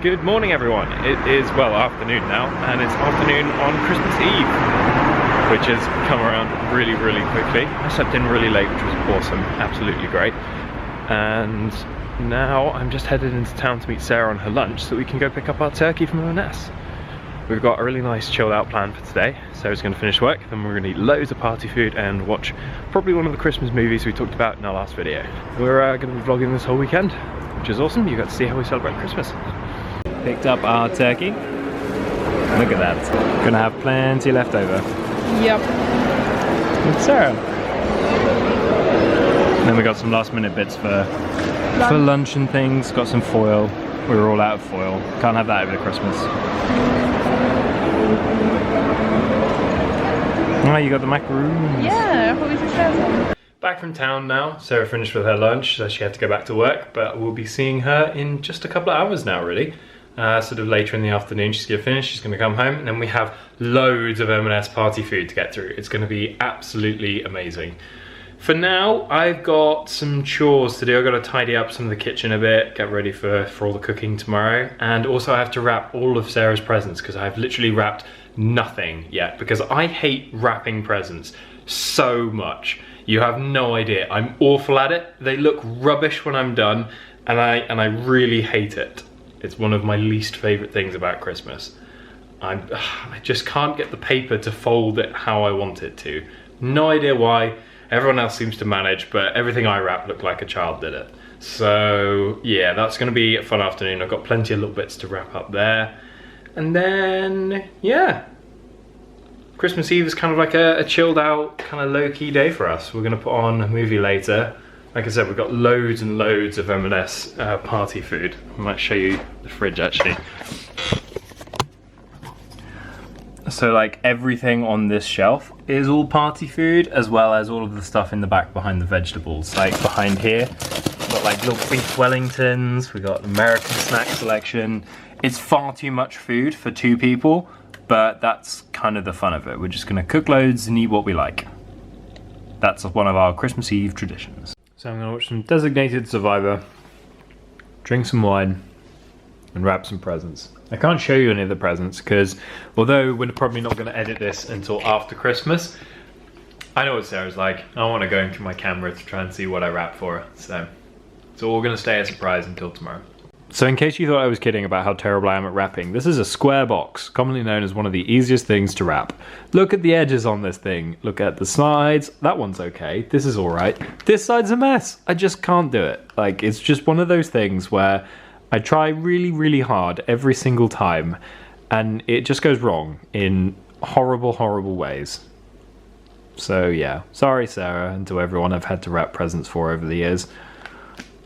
Good morning everyone. It is, well, afternoon now, and it's afternoon on Christmas Eve, which has come around really quickly. I slept in really late, which was awesome, absolutely great. And now I'm just headed into town to meet Sarah on her lunch so that we can go pick up our turkey from M&S. We've got a really nice chilled out plan for today. Sarah's going to finish work, then we're going to eat loads of party food and watch probably one of the Christmas movies we talked about in our last video. We're going to be vlogging this whole weekend, which is awesome. You got to see how we celebrate Christmas. Picked up our turkey. Look at that. Gonna have plenty left over. Yep. With Sarah. And then we got some last minute bits for lunch and things. Got some foil. We were all out of foil. Can't have that over Christmas. Oh, you got the macaroons. Yeah, I thought we should share some. Back from town now. Sarah finished with her lunch, so she had to go back to work, but we'll be seeing her in just a couple of hours now, really. Sort of later in the afternoon, she's gonna finish, she's gonna come home, and then we have loads of M&S party food to get through. It's gonna be absolutely amazing. For now, I've got some chores to do. I've got to tidy up some of the kitchen a bit, get ready for all the cooking tomorrow, and also I have to wrap all of Sarah's presents because I've literally wrapped nothing yet because I hate wrapping presents so much. You have no idea. I'm awful at it. They look rubbish when I'm done, and I really hate it. It's one of my least favorite things about Christmas. I just can't get the paper to fold it how I want it to. No idea why. Everyone else seems to manage, but everything I wrap looked like a child did it. So yeah, that's gonna be a fun afternoon. I've got plenty of little bits to wrap up there. And then, yeah. Christmas Eve is kind of like a chilled out, kind of low-key day for us. We're gonna put on a movie later. Like I said, we've got loads and loads of M&S party food. I might show you the fridge actually. So like everything on this shelf is all party food, as well as all of the stuff in the back behind the vegetables. Like behind here, we've got like little beef Wellingtons, we've got American snack selection. It's far too much food for 2 people, but that's kind of the fun of it. We're just gonna cook loads and eat what we like. That's one of our Christmas Eve traditions. So I'm gonna watch some Designated Survivor, drink some wine, and wrap some presents. I can't show you any of the presents because although we're probably not gonna edit this until after Christmas, I know what Sarah's like. I don't wanna go into my camera to try and see what I wrap for her. So it's all gonna stay a surprise until tomorrow. So in case you thought I was kidding about how terrible I am at wrapping, this is a square box, commonly known as one of the easiest things to wrap. Look at the edges on this thing. Look at the sides. That one's okay. This is all right. This side's a mess. I just can't do it. Like, it's just one of those things where I try really hard every single time and it just goes wrong in horrible ways. So yeah, sorry Sarah and to everyone I've had to wrap presents for over the years.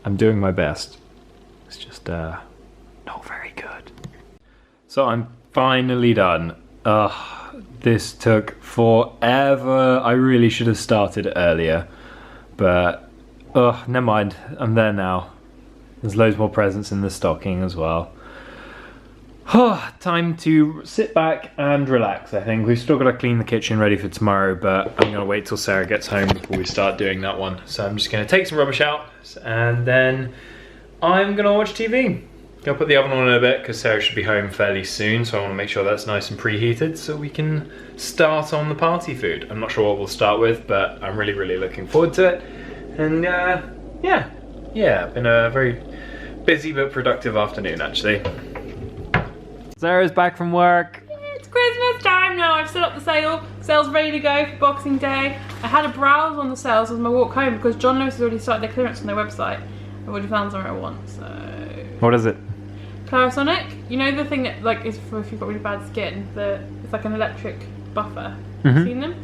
I'm doing my best. It's just not very good. So I'm finally done. This took forever. I really should have started earlier, but never mind. I'm there now. There's loads more presents in the stocking as well. Time to sit back and relax, I think. We've still got to clean the kitchen ready for tomorrow, but I'm going to wait till Sarah gets home before we start doing that one. So I'm just going to take some rubbish out and then I'm gonna watch TV. Gonna put the oven on in a bit because Sarah should be home fairly soon, so I want to make sure that's nice and preheated so we can start on the party food. I'm not sure what we'll start with, but I'm really looking forward to it. And yeah, been a very busy but productive afternoon actually. Sarah's back from work. It's Christmas time now. I've set up the sale. Sale's ready to go for Boxing Day. I had a browse on the sales on my walk home because John Lewis has already started their clearance on their website. I've already found something I want, so... What is it? Clarisonic. You know the thing that like is for if you've got really bad skin? It's like an electric buffer. Have you seen them?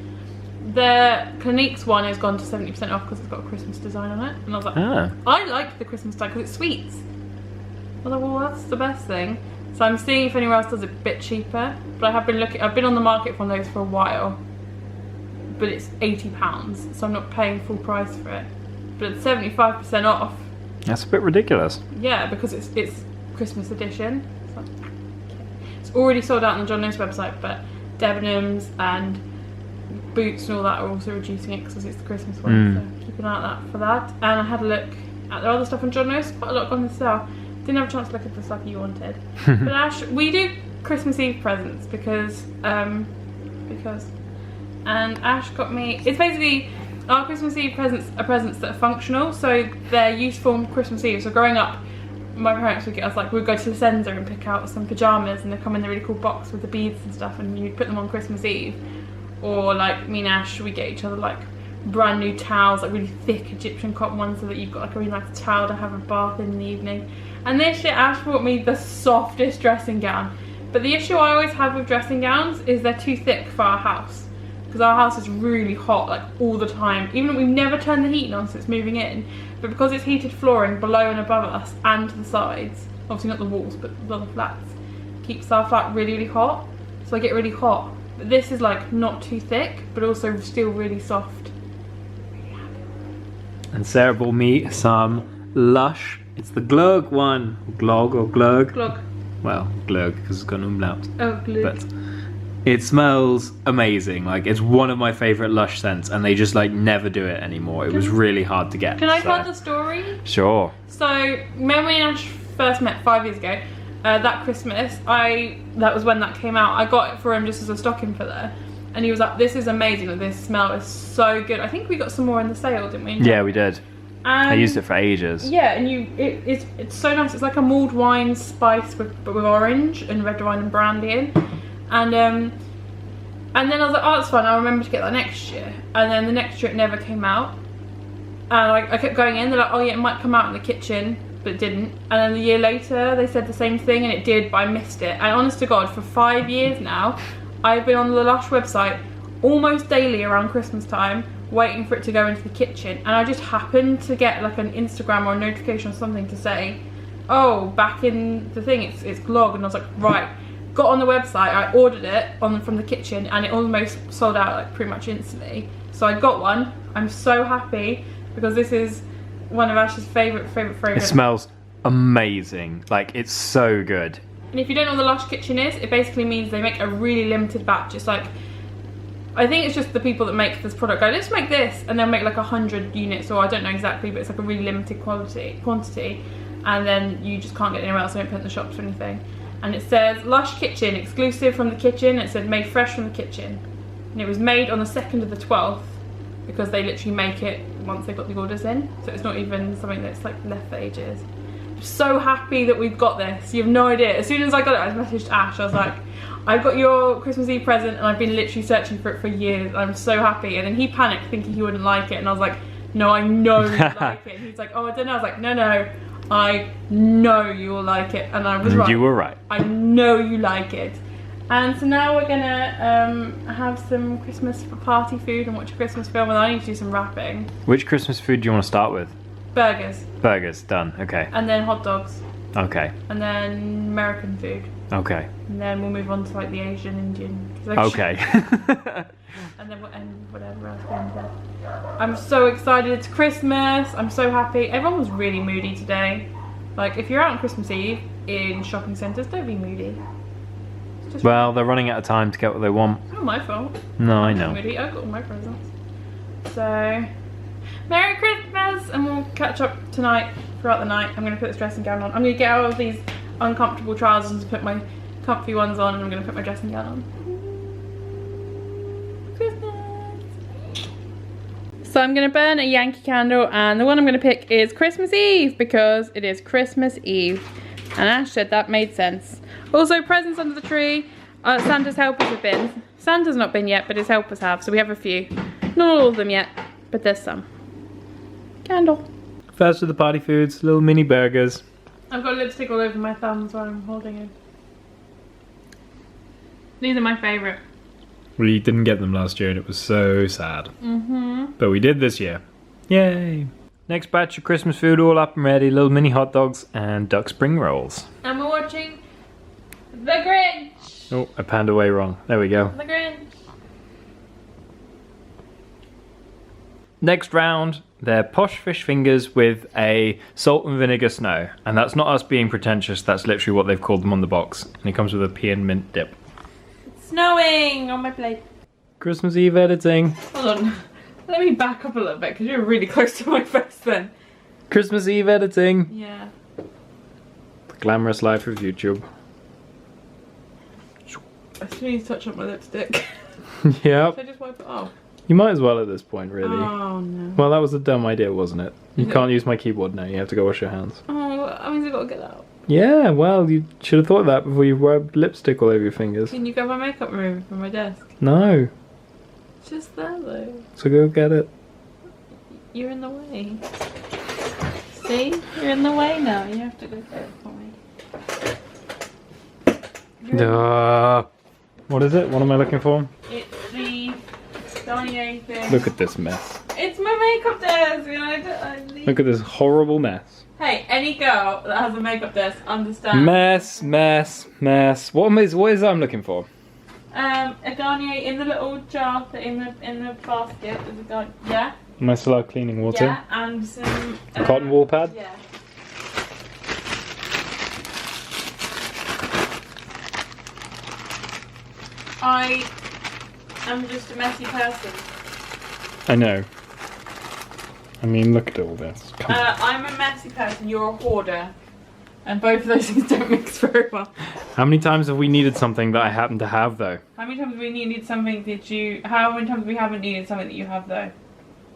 The Clinique's one has gone to 70% off because it's got a Christmas design on it. And I was like, I like the Christmas design because it's sweets. I was like, well, that's the best thing. So I'm seeing if anyone else does it a bit cheaper. But I've been on the market for those for a while. But it's £80, so I'm not paying full price for it. But it's 75% off. That's a bit ridiculous. Yeah, because it's Christmas edition. So, it's already sold out on the John Lewis website, but Debenhams and Boots and all that are also reducing it because it's the Christmas one. So keep an eye out for that. And I had a look at the other stuff on John Lewis. Quite a lot gone on sale. Didn't have a chance to look at the stuff you wanted. But Ash, we do Christmas Eve presents because and Ash got me, it's basically, our Christmas Eve presents are presents that are functional, so they're useful on Christmas Eve. So growing up, my parents would get us, like, we'd go to the Sensor and pick out some pyjamas, and they come in the really cool box with the beads and stuff, and you'd put them on Christmas Eve. Or like me and Ash, we get each other like brand new towels, like really thick Egyptian cotton ones, so that you've got like a really nice towel to have a bath in the evening. And this year Ash bought me the softest dressing gown. But the issue I always have with dressing gowns is they're too thick for our house. Because our house is really hot, like all the time. Even though we've never turned the heating on since moving in. But because it's heated flooring below and above us and to the sides, obviously not the walls but the other flats, keeps our flat really, really hot. So I get really hot. But this is like not too thick, but also still really soft. And Sarah bought me some Lush. It's the Glug one. Glog or Glug? Glug. Well, Glug, because it's got an umlaut. Oh, Glug. But it smells amazing. Like, it's one of my favourite Lush scents, and they just like never do it anymore. It was really hard to get. Can I tell the story? Sure. So, when me and Ash first met 5 years ago, that Christmas, that was when that came out. I got it for him just as a stocking filler, and he was like, "This is amazing. Like, this smell is so good." I think we got some more in the sale, didn't we? Yeah, we did. I used it for ages. Yeah, and it's so nice. It's like a mulled wine spice with orange and red wine and brandy in, and then I was like, "Oh, that's fun. I'll remember to get that next year." And then the next year it never came out, and I kept going in. They're like, "Oh yeah, it might come out in the kitchen." But it didn't. And then the year later they said the same thing, and it did, but I missed it. And honest to God, for 5 years now I've been on the Lush website almost daily around Christmas time waiting for it to go into the kitchen, and I just happened to get like an Instagram or a notification or something to say, "Oh, back in the thing, it's Glog." And I was like, right, got on the website, I ordered it from the kitchen, and it almost sold out like pretty much instantly. So I got one. I'm so happy because this is one of Ash's favourite fragrances. It smells amazing. Like, it's so good. And if you don't know what the Lush kitchen is, it basically means they make a really limited batch. It's like, I think it's just the people that make this product go, "Let's make this," and they'll make like 100 units, or I don't know exactly, but it's like a really limited quantity, and then you just can't get it anywhere else. They don't put it in the shops or anything. And it says Lush Kitchen, exclusive from the kitchen. It said made fresh from the kitchen, and it was made on the 2nd of the 12th, because they literally make it once they've got the orders in, so it's not even something that's like left for ages. I'm so happy that we've got this. You have no idea. As soon as I got it, I messaged Ash. I was like, "I've got your Christmas Eve present, and I've been literally searching for it for years. I'm so happy." And then he panicked thinking he wouldn't like it, and I was like, "No, I know you like it." And he's like, "Oh, I don't know." I was like, "No, I know you will like it." And I was right. You were right. I know you like it. And so now we're gonna have some Christmas party food and watch a Christmas film, and I need to do some wrapping. Which Christmas food do you want to start with? Burgers. Burgers, done. Okay. And then hot dogs. Okay. And then American food. Okay. And then we'll move on to like the Asian, Indian. Okay. And then whatever else we end up. I'm so excited. It's Christmas. I'm so happy. Everyone was really moody today. Like, if you're out on Christmas Eve in shopping centres, don't be moody. Well, they're running out of time to get what they want. It's not my fault. No, I know. Moody. I got all my presents. So, Merry Christmas, and we'll catch up tonight, throughout the night. I'm going to put this dressing gown on. I'm going to get out of these uncomfortable trousers and put my comfy ones on, and I'm going to put my dressing gown on. Christmas! So I'm going to burn a Yankee candle, and the one I'm going to pick is Christmas Eve, because it is Christmas Eve. And Ash said that made sense. Also, presents under the tree. Santa's helpers have been. Santa's not been yet, but his helpers have, so we have a few. Not all of them yet, but there's some. Candle. First with the party foods, little mini burgers. I've got lipstick all over my thumbs while I'm holding it. These are my favourite. We didn't get them last year and it was so sad. Mm-hmm. But we did this year. Yay! Next batch of Christmas food all up and ready. Little mini hot dogs and duck spring rolls. And we're watching The Grinch. Oh, I panned away wrong. There we go. The Grinch. Next round, they're posh fish fingers with a salt and vinegar snow. And that's not us being pretentious, that's literally what they've called them on the box. And it comes with a pea and mint dip. It's snowing on my plate. Christmas Eve editing. Hold on. Let me back up a little bit, because you're really close to my face then. Christmas Eve editing. Yeah. Glamorous life of YouTube. I still need to touch up my lipstick. Yep. Should I just wipe it off? You might as well at this point, really. Oh no. Well, that was a dumb idea, wasn't it? You Is it? can't use my keyboard now. You have to go wash your hands. Oh, that means I've got to get out. Yeah, well, you should have thought of that before you rubbed lipstick all over your fingers. Can you grab my makeup remover from my desk? No. It's just there though. So go get it. You're in the way. See? You're in the way now. You have to go get it for me. What is it? What am I looking for? It's the Garnier thing. Look at this mess. It's my makeup desk. You know, Look at this horrible mess. Hey, any girl that has a makeup desk understands. Mess, mess, mess. What is it I'm looking for? A Garnier in the little jar in the basket. There's a Garnier. Yeah. Micellar cleaning water. Yeah, and some Cotton wool pad. Yeah. I am just a messy person. I know. I mean, look at all this. Come on. I'm a messy person, you're a hoarder. And both of those things don't mix very well. How many times have we needed something that I happen to have, though? How many times have we needed something that you... How many times we haven't needed something that you have, though?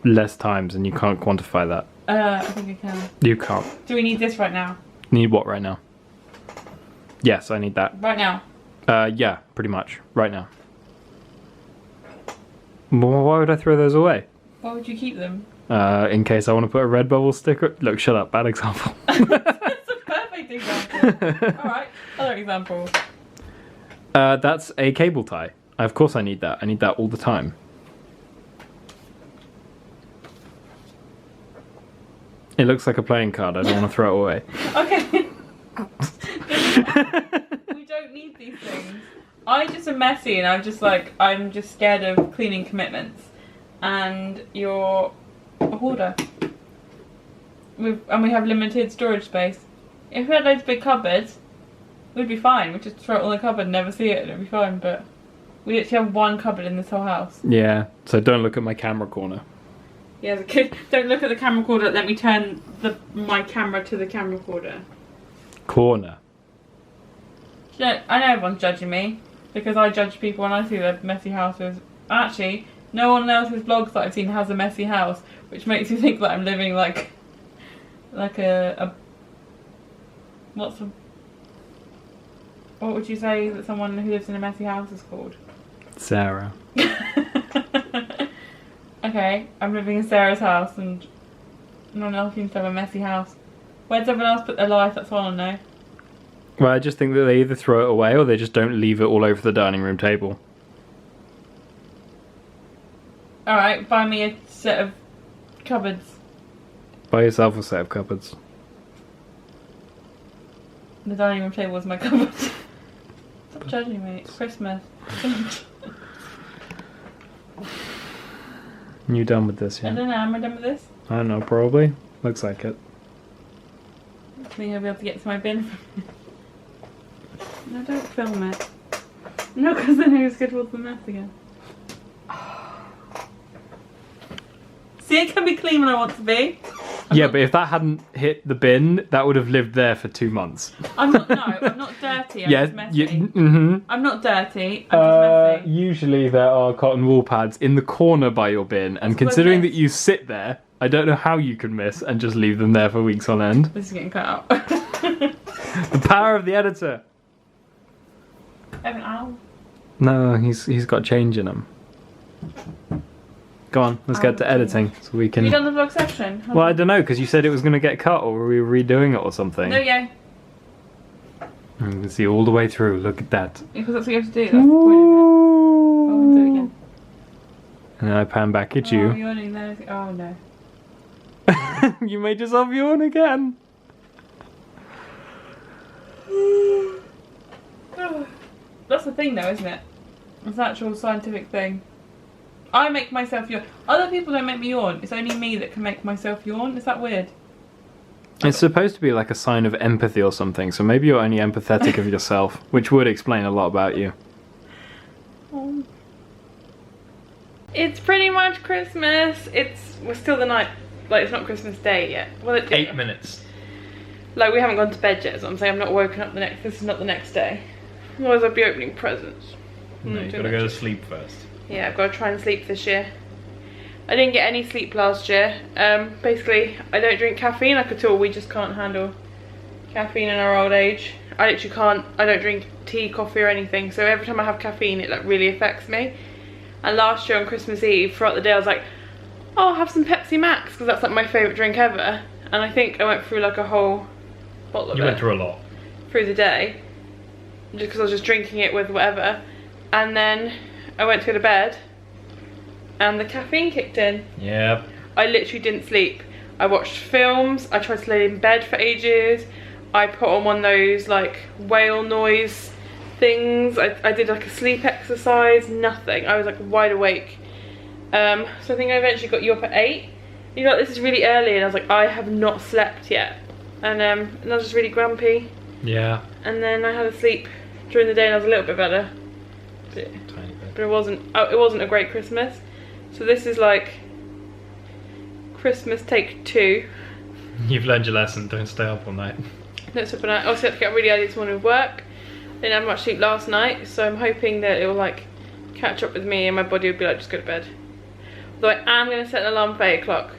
Less times, and you can't quantify that. I think I can. You can't. Do we need this right now? Need what right now? Yes, I need that. Right now? Yeah, pretty much. Right now. Why would I throw those away? Why would you keep them? In case I want to put a Redbubble sticker. Look, shut up. Bad example. That's a perfect example. Alright, other example. That's a cable tie. Of course I need that. I need that all the time. It looks like a playing card. I don't want to throw it away. Okay. We don't need these things. I just am messy and I'm just scared of cleaning commitments. And you're a hoarder. And we have limited storage space. If we had loads of big cupboards, we'd be fine. We'd just throw it on the cupboard and never see it and it'd be fine. But we actually have one cupboard in this whole house. Yeah, so don't look at my camera corner. Yeah, as a kid, don't look at the camera recorder. Let me turn my camera to the camera recorder. Corner. I know everyone's judging me because I judge people when I see their messy houses. Actually, no one else's vlogs that I've seen has a messy house, which makes me think that I'm living like a what would you say that someone who lives in a messy house is called? Sarah. Okay, I'm living in Sarah's house and no one else seems to have a messy house. Where's everyone else put their life? That's all I know. Well, I just think that they either throw it away or they just don't leave it all over the dining room table. Alright, buy me a set of cupboards. Buy yourself a set of cupboards. The dining room table is my cupboard. Stop judging me, it's Christmas. You done with this, I yeah? don't know, am I done with this? I don't know, probably. Looks like it. I think I'll be able to get to my bin. No, don't film it. No, because then I was good towards the mess again. See, it can be clean when I want to be. Yeah, but if that hadn't hit the bin, that would have lived there for 2 months. I'm not dirty, I'm just messy. I'm not dirty, I'm just messy. Usually there are cotton wool pads in the corner by your bin, and considering that you sit there, I don't know how you can miss and just leave them there for weeks on end. This is getting cut out. The power of the editor. I have an owl. No, he's got change in him. Go on, let's get to editing so we can... Have you done the vlog section? Well, I don't know, because you said it was going to get cut, or were we redoing it or something? No, yeah. You can see all the way through, look at that. Because that's what you have to do, that's the point of it. Oh, do it again. And then I pan back at Oh, you. yawning there. Oh, no. You made yourself yawn again. That's the thing though, isn't it? It's an actual scientific thing. I make myself yawn. Other people don't make me yawn. It's only me that can make myself yawn. Is that weird? It's supposed to be like a sign of empathy or something, so maybe you're only empathetic of yourself, which would explain a lot about you. It's pretty much Christmas. We're still the night, like it's not Christmas Day yet. Well, 8 minutes. Like, we haven't gone to bed yet, so I'm saying I'm not woken up this is not the next day. Otherwise I'd be opening presents. No, you've got to go to sleep first. Yeah, I've got to try and sleep this year. I didn't get any sleep last year. Basically, I don't drink caffeine like at all. We just can't handle caffeine in our old age. I literally can't. I don't drink tea, coffee or anything. So every time I have caffeine, it like really affects me. And last year on Christmas Eve, throughout the day, I was like, oh, I'll have some Pepsi Max, because that's like my favourite drink ever. And I think I went through like a whole bottle of it. You went through a lot. Through the day. Just because I was just drinking it with whatever. And then I went to go to bed. And the caffeine kicked in. Yep. I literally didn't sleep. I watched films. I tried to lay in bed for ages. I put on one of those like whale noise things. I did like a sleep exercise. Nothing. I was like wide awake. So I think I eventually got you up at 8. You know, this is really early, and I was like, I have not slept yet. And I was just really grumpy. Yeah. And then I had a sleep during the day, and I was a little bit better. Tiny bit. But it wasn't a great Christmas. So this is like Christmas take 2. You've learned your lesson. Don't stay up all night. Don't sleep at night. Also had to get up really early this morning with work. Didn't have much sleep last night, so I'm hoping that it will like catch up with me and my body will be like, just go to bed. Although I am going to set an alarm for 8 o'clock.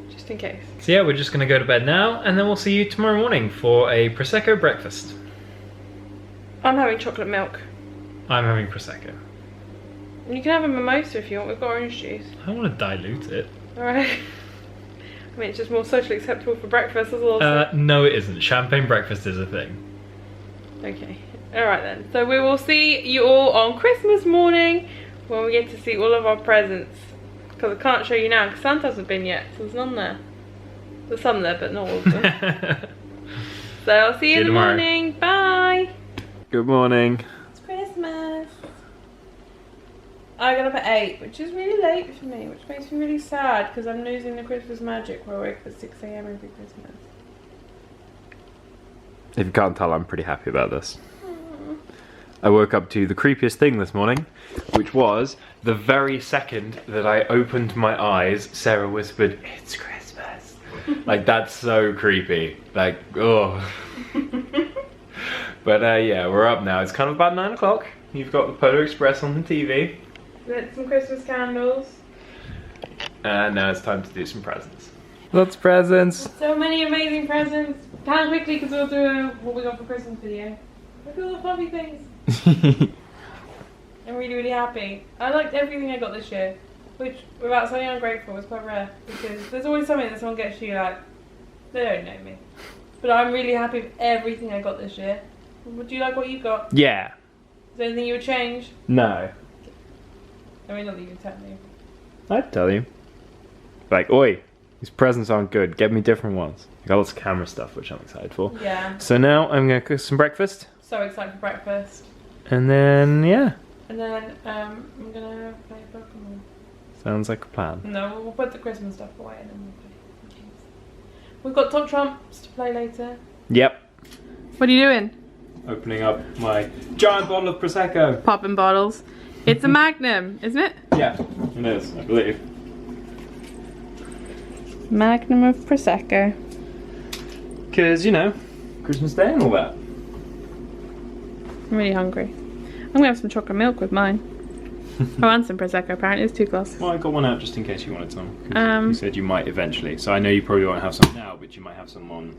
Just in case. So yeah, we're just going to go to bed now, and then we'll see you tomorrow morning for a Prosecco breakfast. I'm having chocolate milk. I'm having Prosecco. You can have a mimosa if you want. We've got orange juice. I don't want to dilute it. Alright. I mean, it's just more socially acceptable for breakfast as well. No it isn't. Champagne breakfast is a thing. Okay. Alright then. So we will see you all on Christmas morning when we get to see all of our presents. Because I can't show you now because Santa hasn't been yet. So there's none there. There's some there, but not all of them. So I'll see you in the tomorrow. morning. Bye. Good morning. It's Christmas. I got up at 8, which is really late for me, which makes me really sad because I'm losing the Christmas magic where I wake up at 6 AM every Christmas. If you can't tell, I'm pretty happy about this. I woke up to the creepiest thing this morning, which was the very second that I opened my eyes, Sarah whispered, "It's Christmas." Like, that's so creepy. Like, oh. But yeah, we're up now. It's kind of about 9 o'clock. You've got the Polar Express on the TV. Lit some Christmas candles. And now it's time to do some presents. Lots of presents. So many amazing presents. Kind of quickly because we'll do a what we got for Christmas video. Look at all the fluffy things. I'm really, really happy. I liked everything I got this year. Which, without sounding ungrateful, is quite rare. Because there's always something that someone gets you like, they don't know me. But I'm really happy with everything I got this year. Would you like what you got? Yeah. Is there anything you would change? No. I mean, not that you can tell me. I'd tell you. Like, oi, these presents aren't good. Get me different ones. I got lots of camera stuff, which I'm excited for. Yeah. So now I'm going to cook some breakfast. So excited for breakfast. And then, yeah. And then I'm gonna play Pokemon. Sounds like a plan. No, we'll put the Christmas stuff away and then we'll play. We've got Top Trumps to play later. Yep. What are you doing? Opening up my giant bottle of Prosecco. Popping bottles. It's a Magnum, isn't it? Yeah, it is, I believe. Magnum of Prosecco. Because, you know, Christmas Day and all that. I'm really hungry. I'm gonna have some chocolate milk with mine. Oh, and some Prosecco apparently. It's 2 glasses. Well, I got one out just in case you wanted some. You said you might eventually. So I know you probably won't have some now, but you might have some on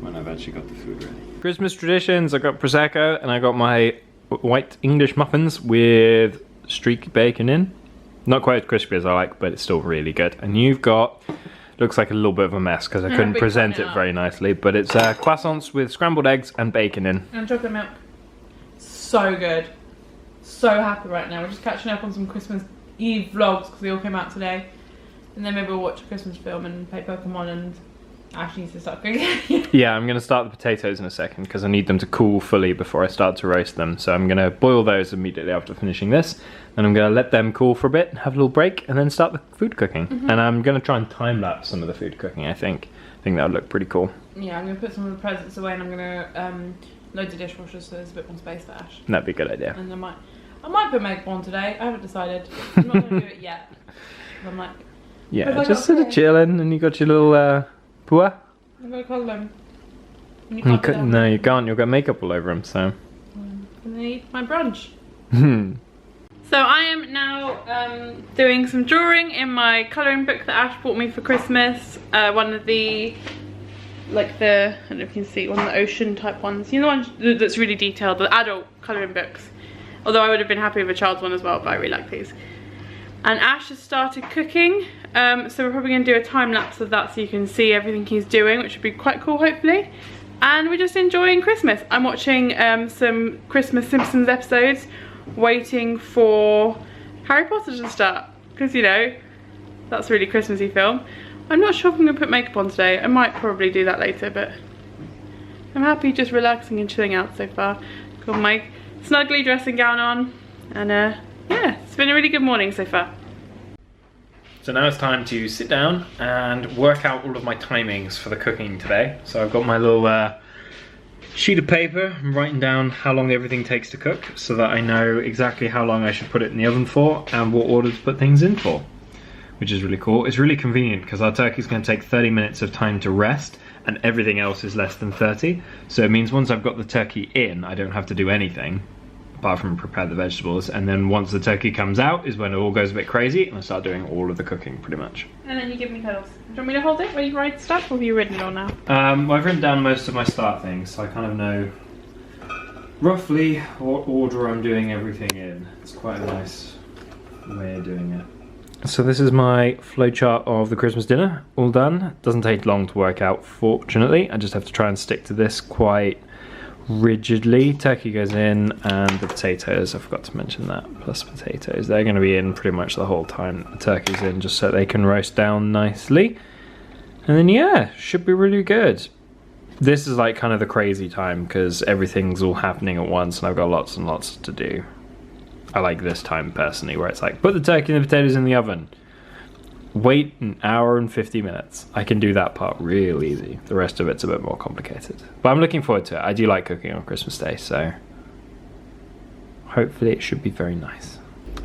when I've actually got the food ready. Christmas traditions. I got Prosecco and I got my white English muffins with streak bacon in. Not quite as crispy as I like, but it's still really good. And you've got, looks like a little bit of a mess because I couldn't present it very nicely, but it's croissants with scrambled eggs and bacon in. And chocolate milk. So good. So happy right now. We're just catching up on some Christmas Eve vlogs because they all came out today. And then maybe we'll watch a Christmas film and play Pokemon, and Ash needs to start cooking. Yeah, I'm going to start the potatoes in a second because I need them to cool fully before I start to roast them. So I'm going to boil those immediately after finishing this. Then I'm going to let them cool for a bit, have a little break, and then start the food cooking. And I'm going to try and time-lapse some of the food cooking, I think. I think that would look pretty cool. Yeah, I'm going to put some of the presents away and I'm going to load the dishwasher so there's a bit more space for Ash. That'd be a good idea. And I might put makeup on today. I haven't decided. I'm not going to do it yet. I'm like... Yeah, just sort of chilling, and you got your little pua. I'm gonna call them. No, you can't. You'll get makeup all over them, so. I'm gonna eat my brunch. So I am now doing some drawing in my colouring book that Ash bought me for Christmas. One of the, I don't know if you can see, one of the ocean type ones. You know the one that's really detailed, the adult colouring books. Although I would have been happy with a child's one as well, but I really like these. And Ash has started cooking, so we're probably going to do a time lapse of that so you can see everything he's doing, which would be quite cool hopefully. And we're just enjoying Christmas. I'm watching some Christmas Simpsons episodes, waiting for Harry Potter to start, because you know, that's a really Christmassy film. I'm not sure if I'm going to put makeup on today. I might probably do that later, but I'm happy just relaxing and chilling out so far. Got my snuggly dressing gown on, and yeah, it's been a really good morning so far. So now it's time to sit down and work out all of my timings for the cooking today. So I've got my little sheet of paper. I'm writing down how long everything takes to cook so that I know exactly how long I should put it in the oven for and what order to put things in for, which is really cool. It's really convenient because our turkey's going to take 30 minutes of time to rest and everything else is less than 30. So it means once I've got the turkey in, I don't have to do anything apart from prepare the vegetables, and then once the turkey comes out is when it all goes a bit crazy and I start doing all of the cooking pretty much. And then you give me cuddles. Do you want me to hold it while you write stuff, or have you written it all now? Well, I've written down most of my start things, so I kind of know roughly what order I'm doing everything in. It's quite a nice way of doing it. So this is my flowchart of the Christmas dinner, all done. Doesn't take long to work out, fortunately. I just have to try and stick to this quite rigidly. Turkey goes in, and the potatoes, I forgot to mention that, plus potatoes, they're going to be in pretty much the whole time the turkey's in, just so they can roast down nicely. And then yeah, should be really good. This is like kind of the crazy time because everything's all happening at once and I've got lots and lots to do. I like this time personally, where it's like, put the turkey and the potatoes in the oven, wait an hour and 50 minutes. I can do that part real easy. The rest of it's a bit more complicated. But I'm looking forward to it. I do like cooking on Christmas Day, so hopefully it should be very nice.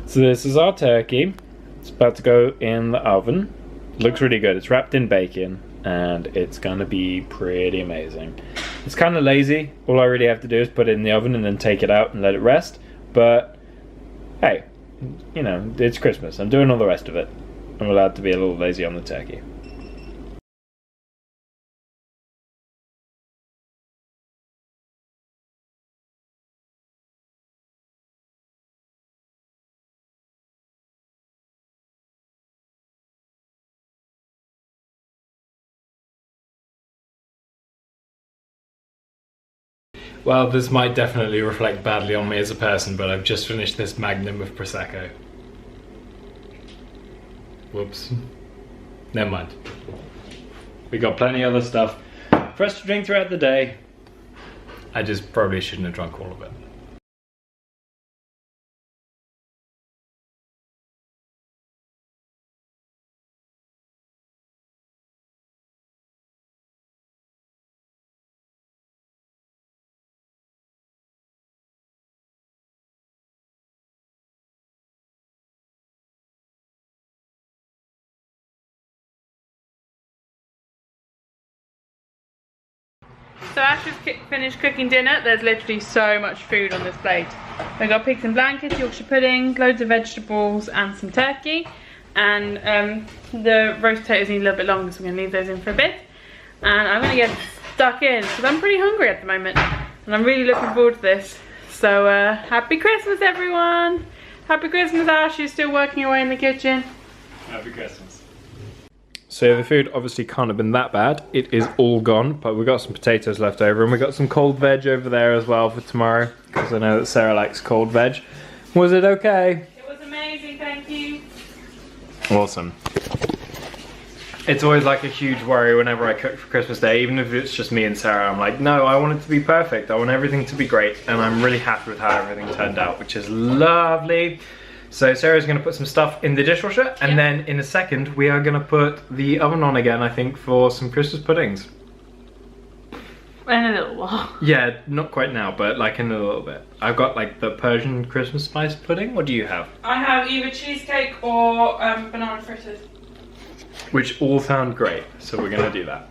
So this is our turkey. It's about to go in the oven. Looks really good. It's wrapped in bacon and it's gonna be pretty amazing. It's kind of lazy. All I really have to do is put it in the oven and then take it out and let it rest. But hey, you know, it's Christmas. I'm doing all the rest of it. I'm allowed to be a little lazy on the turkey. Well, this might definitely reflect badly on me as a person, but I've just finished this magnum of Prosecco. Whoops. Never mind. We got plenty of other stuff for us to drink throughout the day. I just probably shouldn't have drunk all of it. So Ash has finished cooking dinner. There's literally so much food on this plate. We've got pigs and blankets, Yorkshire pudding, loads of vegetables and some turkey. And the roast potatoes need a little bit longer, so we're going to leave those in for a bit. And I'm going to get stuck in because I'm pretty hungry at the moment. And I'm really looking forward to this. So happy Christmas everyone! Happy Christmas Ash, you're still working away in the kitchen. Happy Christmas. So the food obviously can't have been that bad. It is all gone, but we've got some potatoes left over and we've got some cold veg over there as well for tomorrow, because I know that Sarah likes cold veg. Was it okay? It was amazing, thank you. Awesome. It's always like a huge worry whenever I cook for Christmas Day, even if it's just me and Sarah. I'm like, no, I want it to be perfect. I want everything to be great, and I'm really happy with how everything turned out, which is lovely. So Sarah's going to put some stuff in the dishwasher, and then in a second we are going to put the oven on again, I think, for some Christmas puddings. In a little while. Yeah, not quite now, but like in a little bit. I've got like the Persian Christmas spice pudding. What do you have? I have either cheesecake or banana fritters. Which all sound great, so we're going to do that.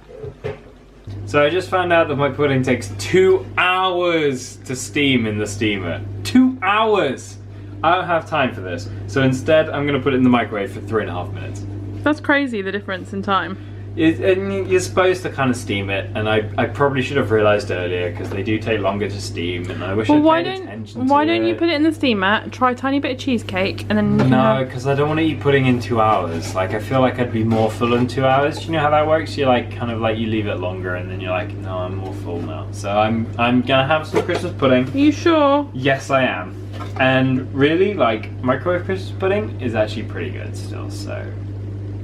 So I just found out that my pudding takes 2 hours to steam in the steamer. 2 hours! I don't have time for this. So instead, I'm going to put it in the microwave for 3.5 minutes. That's crazy, the difference in time. And you're supposed to kind of steam it, and I probably should have realised earlier because they do take longer to steam, and I wish I'd paid attention to why don't you put it in the steamer, try a tiny bit of cheesecake, and then... No, because I don't want to eat pudding in 2 hours. Like, I feel like I'd be more full in 2 hours. Do you know how that works? You like, kind of like, you leave it longer, and then you're like, no, I'm more full now. So I'm gonna have some Christmas pudding. Are you sure? Yes, I am. And really, like, microwave Christmas pudding is actually pretty good still, so...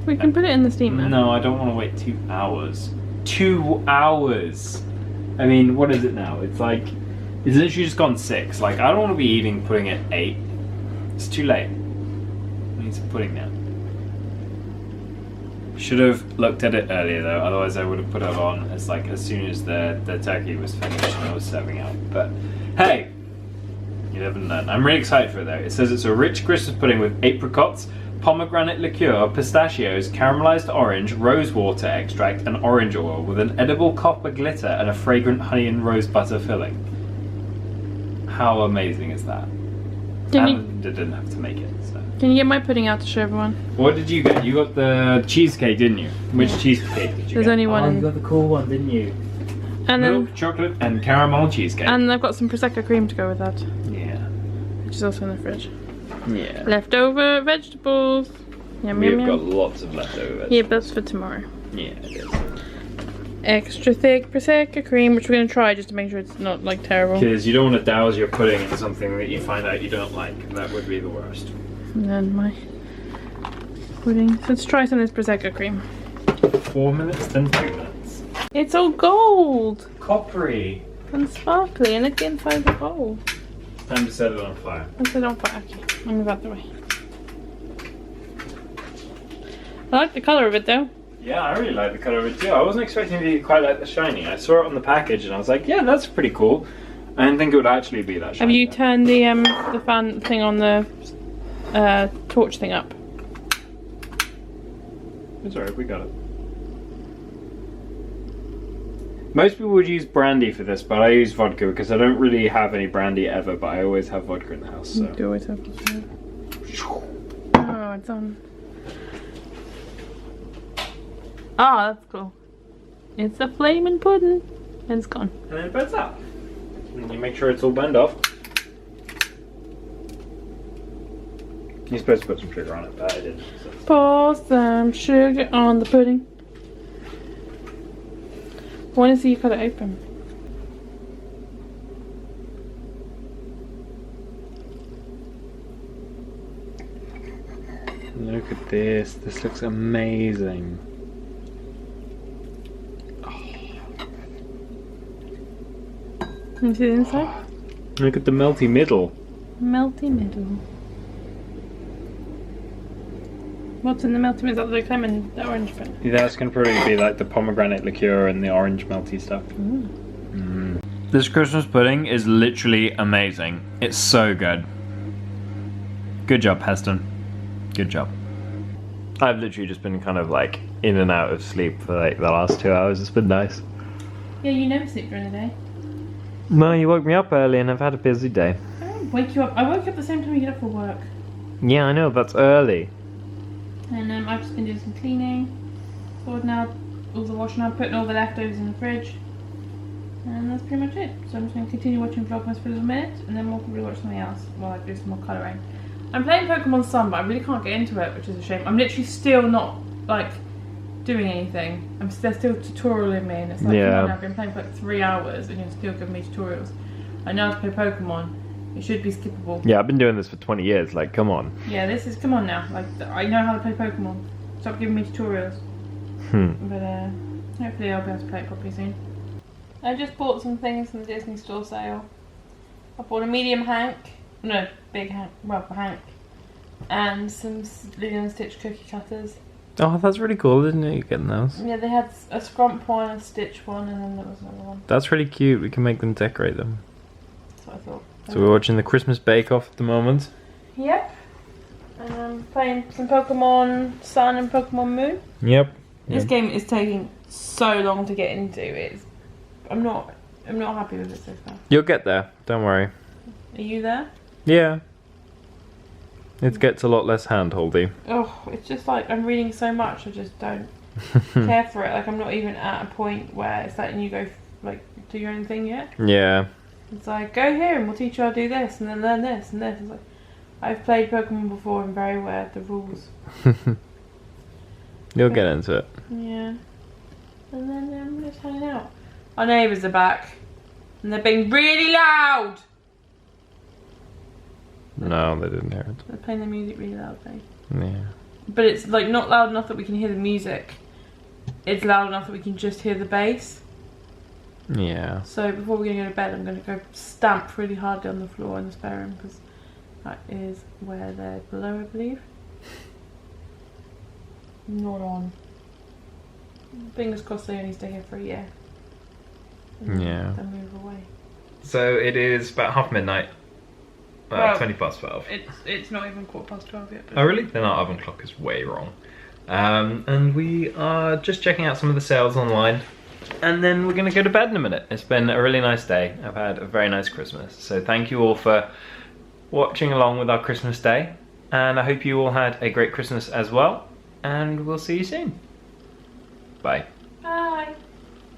We can put it in the steamer. No, I don't want to wait 2 hours. 2 hours! I mean, what is it now? It's like, it's literally just gone 6. Like, I don't want to be eating pudding at 8. It's too late. I need some pudding now. Should have looked at it earlier though, otherwise I would have put it on as like as soon as the turkey was finished and I was serving out. But hey, you live and learn. I'm really excited for it though. It says it's a rich Christmas pudding with apricots, pomegranate liqueur, pistachios, caramelized orange, rose water extract, and orange oil with an edible copper glitter and a fragrant honey and rose butter filling. How amazing is that? Didn't have to make it. So. Can you get my pudding out to show everyone? What did you get? You got the cheesecake, didn't you? Which cheesecake did you get? There's only one. Oh, you got the cool one, didn't you? And Milk, then, chocolate, and caramel cheesecake. and I've got some prosecco cream to go with that, Yeah. which is also in the fridge. Yeah. Leftover vegetables. Yum, We've yum, yum. got lots of leftovers. Yeah, but that's for tomorrow. Yeah, it is. Extra thick prosecco cream, which we're going to try just to make sure it's not like terrible. Because you don't want to douse your pudding in something that you find out you don't like. That would be the worst. And then my pudding. So let's try some of this prosecco cream. 4 minutes, then 2 minutes. It's all gold Coppery. and sparkly, and look inside the bowl. Time to set it on fire. Let's set it on fire. Okay, I'll move out the way. I like the colour of it though. Yeah, I really like the colour of it too. I wasn't expecting to be quite like the shiny. I saw it on the package and I was like, yeah, that's pretty cool. I didn't think it would actually be that shiny. Have you turned the fan thing on the torch thing up? It's alright, we got it. Most people would use brandy for this, but I use vodka because I don't really have any brandy ever, but I always have vodka in the house. So. You do always have vodka. Oh, it's on. Oh, that's cool. It's a flaming pudding. And it's gone. And then it burns out. And you make sure it's all burned off. You're supposed to put some sugar on it, but I didn't. So. Pour some sugar on the pudding. I want to see you cut it open. Look at this. This looks amazing. Can you see the inside? Look at the melty middle. Melty middle. What's in the melty middle? Is that the lemon, the orange bit? Yeah, that's going to probably be like the pomegranate liqueur and the orange melty stuff. This Christmas pudding is literally amazing. It's so good. Good job, Heston. Good job. I've literally just been kind of like in and out of sleep for like the last 2 hours. It's been nice. Yeah, you never sleep during the day. No, you woke me up early and I've had a busy day. I don't wake you up. I woke up the same time you get up for work. Yeah, I know, that's early. And I've just been doing some cleaning. Sorting out all the washing out, putting all the leftovers in the fridge. And that's pretty much it. So I'm just going to continue watching Vlogmas for a little minute and then we'll probably watch something else while I do some more colouring. I'm playing Pokemon Sun, but I really can't get into it, which is a shame. I'm literally still not, like, doing anything. There's still tutorialing me, and it's like, come on, I've been playing for like 3 hours, and you're still giving me tutorials. I know how to play Pokemon. It should be skippable. Yeah, I've been doing this for 20 years, like, come on. Yeah, come on now. Like, I know how to play Pokemon. Stop giving me tutorials. But, hopefully I'll be able to play it properly soon. I just bought some things from the Disney Store sale. I bought a medium Hank. No, big Hank, rubber Hank, and some Lilo and Stitch cookie cutters. Oh, that's really cool, isn't it? You're getting those. Yeah, they had a Scrump one, a Stitch one, and then there was another one. That's really cute. We can make them decorate them. That's what I thought. So we're watching the Christmas Bake Off at the moment. Yep. And I'm playing some Pokemon Sun and Pokemon Moon. Yep. This game is taking so long to get into. It's I'm not happy with it so far. You'll get there. Don't worry. Are you there? Yeah. It gets a lot less hand-holdy. Oh, it's just like I'm reading so much. I just don't care for it. Like I'm not even at a point where it's letting you go like do your own thing yet. Yeah. It's like go here and we'll teach you how to do this and then learn this and this. It's like I've played Pokemon before and very aware of the rules. You'll get into it. Yeah. And then I'm just hanging out. Our neighbours are back and they're being really loud. No, they didn't hear it. They're playing the music really loudly. Yeah. But it's like not loud enough that we can hear the music. It's loud enough that we can just hear the bass. Yeah. So before we're going to go to bed, I'm going to go stamp really hardly on the floor in the spare room because that is where they're below, I believe. Not on. Fingers crossed they only stay here for a year. And Yeah. then move away. So it is about half midnight. Well, 20 past 12. It's not even 12:15 yet. But Oh really? Then our oven clock is way wrong. And we are just checking out some of the sales online. And then we're going to go to bed in a minute. It's been a really nice day. I've had a very nice Christmas. So thank you all for watching along with our Christmas day. And I hope you all had a great Christmas as well. And we'll see you soon. Bye. Bye.